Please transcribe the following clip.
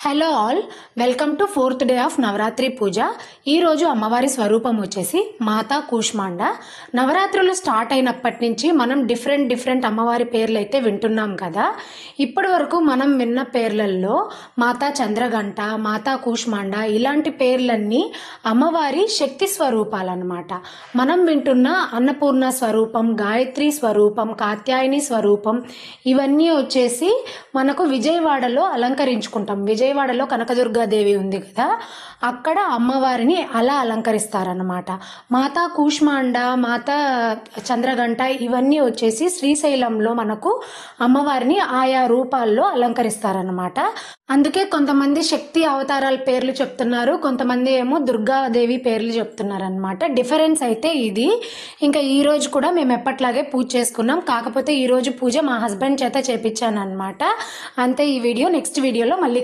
Hello all, welcome to 4th day of Navratri puja. ఈరోజు అమ్మవారి స్వరూపం వచ్చేసి మాతా కూష్మాండ. నవరాత్రులు స్టార్ట్ అయినప్పటి నుంచి మనం డిఫరెంట్ అమ్మవారి పేర్లు అయితే వింటున్నాం కదా. ఇప్పటి వరకు మనం విన్న పేర్లలో మాతా చంద్రఘంట, మాతా కూష్మాండ ఇలాంటి పేర్లన్నీ అమ్మవారి శక్తి స్వరూపాలన్నమాట. మనం వింటున్న అన్నపూర్ణ స్వరూపం, గాయత్రి స్వరూపం, కాత్యాయని స్వరూపం ఇవన్నీ వచ్చేసి మనకు విజయవాడలో అలంకరించుకుంటాం. విజయవాడలో కనకదుర్గాదేవి ఉంది కదా, అక్కడ అమ్మవారిని అలా అలంకరిస్తారన్నమాట. మాతా కూష్మాండ, మాతా చంద్రఘంట ఇవన్నీ వచ్చేసి శ్రీశైలంలో మనకు అమ్మవారిని ఆయా రూపాల్లో అలంకరిస్తారన్నమాట. అందుకే కొంతమంది శక్తి అవతారాల పేర్లు చెప్తున్నారు, కొంతమంది ఏమో దుర్గాదేవి పేర్లు చెప్తున్నారు అనమాట. డిఫరెన్స్ అయితే ఇది. ఇంకా ఈ రోజు కూడా మేము ఎప్పట్లాగే పూజ చేసుకున్నాం, కాకపోతే ఈ రోజు పూజ మా హస్బెండ్ చేత చేపించాను అనమాట. అంతే. ఈ వీడియో నెక్స్ట్ వీడియోలో మళ్ళీ